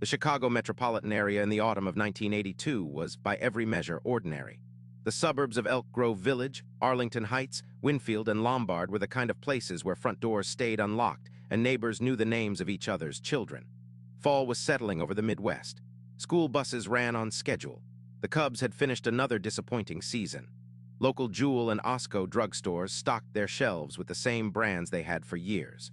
The Chicago metropolitan area in the autumn of 1982 was, by every measure, ordinary. The suburbs of Elk Grove Village, Arlington Heights, Winfield, and Lombard were the kind of places where front doors stayed unlocked and neighbors knew the names of each other's children. Fall was settling over the Midwest. School buses ran on schedule. The Cubs had finished another disappointing season. Local Jewel and Osco drugstores stocked their shelves with the same brands they had for years.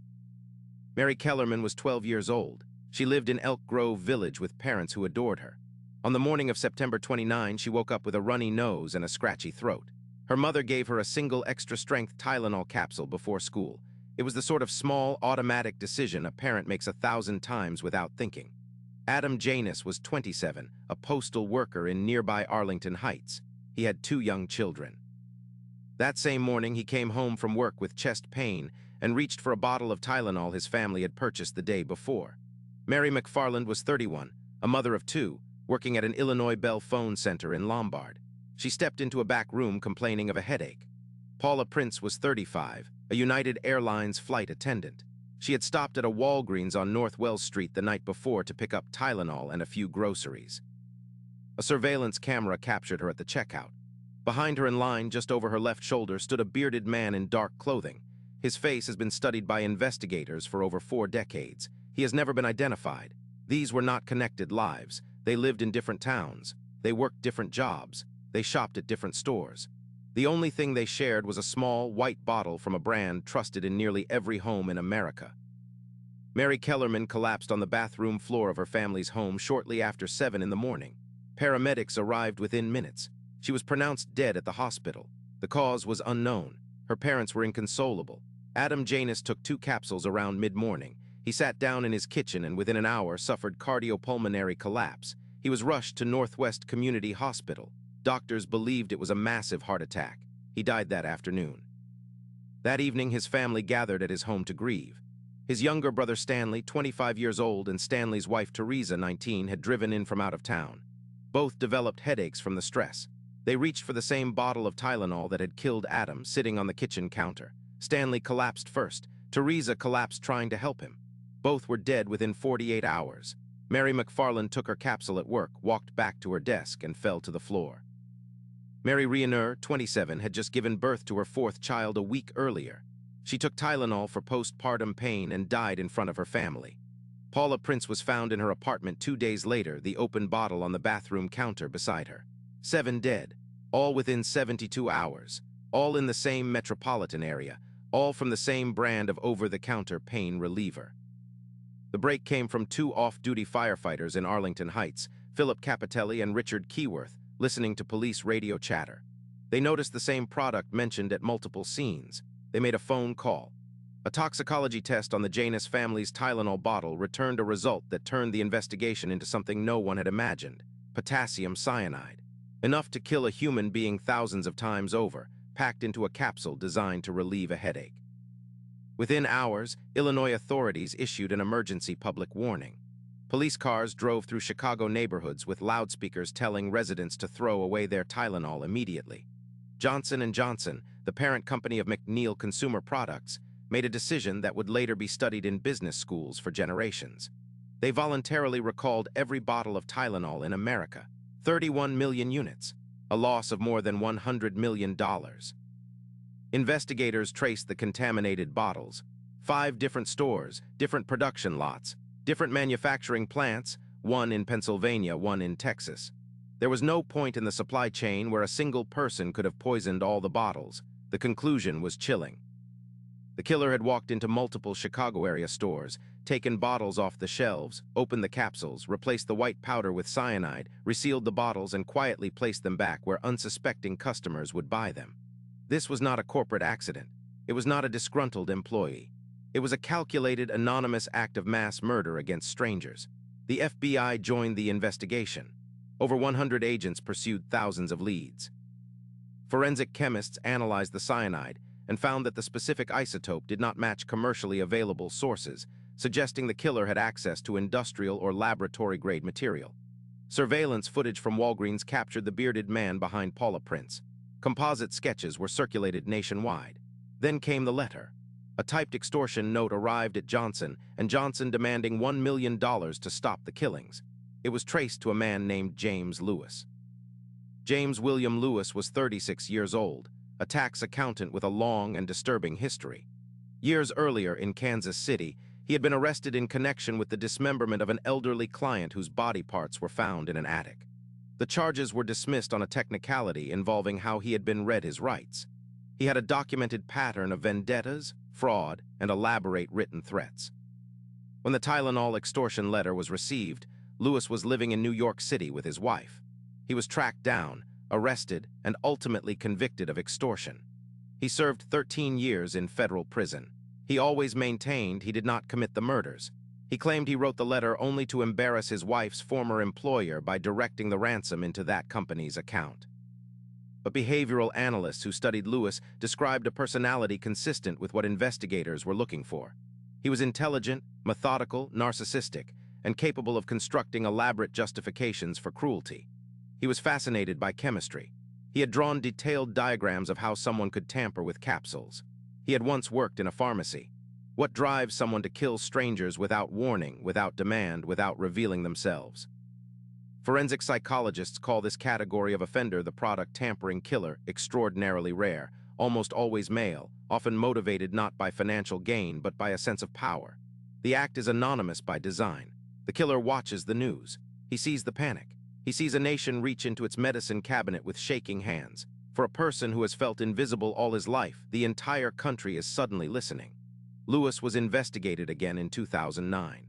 Mary Kellerman was 12 years old. She lived in Elk Grove Village with parents who adored her. On the morning of September 29, she woke up with a runny nose and a scratchy throat. Her mother gave her a single extra-strength Tylenol capsule before school. It was the sort of small, automatic decision a parent makes 1,000 times without thinking. Adam Janus was 27, a postal worker in nearby Arlington Heights. He had 2 young children. That same morning, he came home from work with chest pain and reached for a bottle of Tylenol his family had purchased the day before. Mary McFarland was 31, a mother of 2, working at an Illinois Bell phone center in Lombard. She stepped into a back room complaining of a headache. Paula Prince was 35, a United Airlines flight attendant. She had stopped at a Walgreens on North Wells Street the night before to pick up Tylenol and a few groceries. A surveillance camera captured her at the checkout. Behind her in line, just over her left shoulder, stood a bearded man in dark clothing. His face has been studied by investigators for over 4 decades. He has never been identified. These were not connected lives. They lived in different towns. They worked different jobs. They shopped at different stores. The only thing they shared was a small, white bottle from a brand trusted in nearly every home in America. Mary Kellerman collapsed on the bathroom floor of her family's home shortly after 7 in the morning. Paramedics arrived within minutes. She was pronounced dead at the hospital. The cause was unknown. Her parents were inconsolable. Adam Janus took 2 capsules around mid-morning. He sat down in his kitchen and within an hour suffered cardiopulmonary collapse. He was rushed to Northwest Community Hospital. Doctors believed it was a massive heart attack. He died that afternoon. That evening, his family gathered at his home to grieve. His younger brother Stanley, 25 years old, and Stanley's wife Teresa, 19, had driven in from out of town. Both developed headaches from the stress. They reached for the same bottle of Tylenol that had killed Adam, sitting on the kitchen counter. Stanley collapsed first. Teresa collapsed trying to help him. Both were dead within 48 hours. Mary McFarland took her capsule at work, walked back to her desk, and fell to the floor. Mary Riener, 27, had just given birth to her 4th child a week earlier. She took Tylenol for postpartum pain and died in front of her family. Paula Prince was found in her apartment 2 days later, the open bottle on the bathroom counter beside her. 7 dead, all within 72 hours, all in the same metropolitan area, all from the same brand of over-the-counter pain reliever. The break came from 2 off-duty firefighters in Arlington Heights, Philip Capitelli and Richard Keyworth, listening to police radio chatter. They noticed the same product mentioned at multiple scenes. They made a phone call. A toxicology test on the Janus family's Tylenol bottle returned a result that turned the investigation into something no one had imagined: potassium cyanide. Enough to kill a human being thousands of times over, packed into a capsule designed to relieve a headache. Within hours, Illinois authorities issued an emergency public warning. Police cars drove through Chicago neighborhoods with loudspeakers telling residents to throw away their Tylenol immediately. Johnson & Johnson, the parent company of McNeil Consumer Products, made a decision that would later be studied in business schools for generations. They voluntarily recalled every bottle of Tylenol in America, 31 million units, a loss of more than $100 million. Investigators traced the contaminated bottles. 5 different stores, different production lots, different manufacturing plants, one in Pennsylvania, one in Texas. There was no point in the supply chain where a single person could have poisoned all the bottles. The conclusion was chilling. The killer had walked into multiple Chicago area stores, taken bottles off the shelves, opened the capsules, replaced the white powder with cyanide, resealed the bottles, and quietly placed them back where unsuspecting customers would buy them. This was not a corporate accident. It was not a disgruntled employee. It was a calculated, anonymous act of mass murder against strangers. The FBI joined the investigation. Over 100 agents pursued thousands of leads. Forensic chemists analyzed the cyanide and found that the specific isotope did not match commercially available sources, suggesting the killer had access to industrial or laboratory-grade material. Surveillance footage from Walgreens captured the bearded man behind Paula Prince. Composite sketches were circulated nationwide. Then came the letter. A typed extortion note arrived at Johnson, and Johnson demanding $1 million to stop the killings. It was traced to a man named James Lewis. James William Lewis was 36 years old, a tax accountant with a long and disturbing history. Years earlier in Kansas City, he had been arrested in connection with the dismemberment of an elderly client whose body parts were found in an attic. The charges were dismissed on a technicality involving how he had been read his rights. He had a documented pattern of vendettas, fraud, and elaborate written threats. When the Tylenol extortion letter was received, Lewis was living in New York City with his wife. He was tracked down, arrested, and ultimately convicted of extortion. He served 13 years in federal prison. He always maintained he did not commit the murders. He claimed he wrote the letter only to embarrass his wife's former employer by directing the ransom into that company's account. But behavioral analysts who studied Lewis described a personality consistent with what investigators were looking for. He was intelligent, methodical, narcissistic, and capable of constructing elaborate justifications for cruelty. He was fascinated by chemistry. He had drawn detailed diagrams of how someone could tamper with capsules. He had once worked in a pharmacy. What drives someone to kill strangers without warning, without demand, without revealing themselves? Forensic psychologists call this category of offender the product tampering killer, extraordinarily rare, almost always male, often motivated not by financial gain but by a sense of power. The act is anonymous by design. The killer watches the news. He sees the panic. He sees a nation reach into its medicine cabinet with shaking hands. For a person who has felt invisible all his life, the entire country is suddenly listening. Lewis was investigated again in 2009.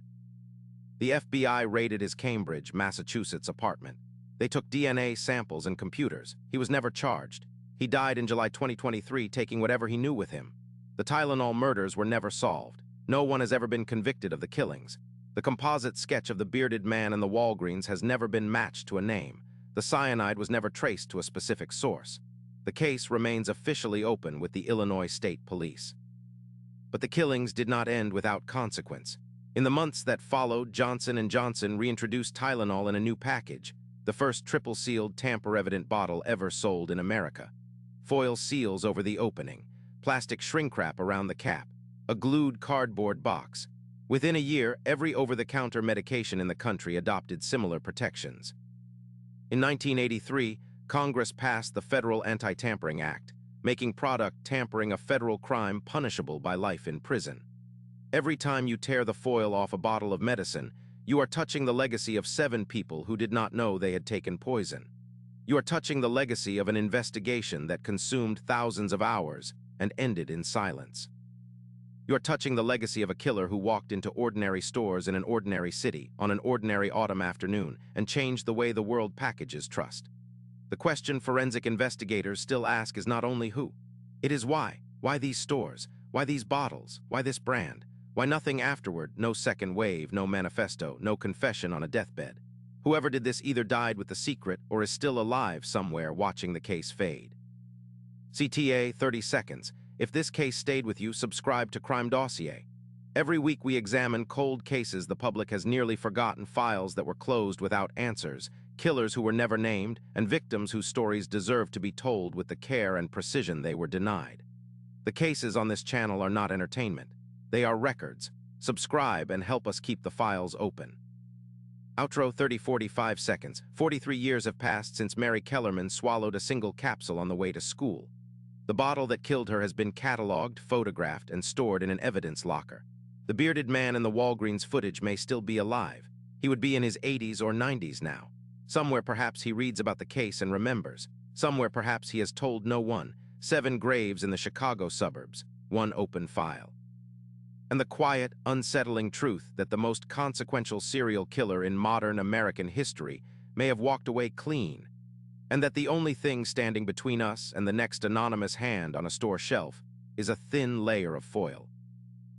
The FBI raided his Cambridge, Massachusetts apartment. They took DNA samples and computers. He was never charged. He died in July 2023, taking whatever he knew with him. The Tylenol murders were never solved. No one has ever been convicted of the killings. The composite sketch of the bearded man in the Walgreens has never been matched to a name. The cyanide was never traced to a specific source. The case remains officially open with the Illinois State Police. But the killings did not end without consequence. In the months that followed, Johnson & Johnson reintroduced Tylenol in a new package, the first triple-sealed tamper-evident bottle ever sold in America. Foil seals over the opening, plastic shrink wrap around the cap, a glued cardboard box. Within a year, every over-the-counter medication in the country adopted similar protections. In 1983, Congress passed the Federal Anti-Tampering Act, making product tampering a federal crime punishable by life in prison. Every time you tear the foil off a bottle of medicine, you are touching the legacy of 7 people who did not know they had taken poison. You are touching the legacy of an investigation that consumed thousands of hours and ended in silence. You are touching the legacy of a killer who walked into ordinary stores in an ordinary city on an ordinary autumn afternoon and changed the way the world packages trust. The question forensic investigators still ask is not only who. It is why. Why these stores? Why these bottles? Why this brand? Why nothing afterward? No second wave, no manifesto, no confession on a deathbed. Whoever did this either died with the secret or is still alive somewhere watching the case fade. CTA 30 seconds. If this case stayed with you, subscribe to CrimeDossier. Every week we examine cold cases the public has nearly forgotten, files that were closed without answers, killers who were never named, and victims whose stories deserve to be told with the care and precision they were denied. The cases on this channel are not entertainment. They are records. Subscribe and help us keep the files open. Outro 30-45 seconds. 43 years have passed since Mary Kellerman swallowed a single capsule on the way to school. The bottle that killed her has been cataloged, photographed, and stored in an evidence locker. The bearded man in the Walgreens footage may still be alive. He would be in his 80s or 90s now. Somewhere perhaps he reads about the case and remembers. Somewhere perhaps he has told no one. 7 graves in the Chicago suburbs, 1 open file. And the quiet, unsettling truth that the most consequential serial killer in modern American history may have walked away clean, and that the only thing standing between us and the next anonymous hand on a store shelf is a thin layer of foil.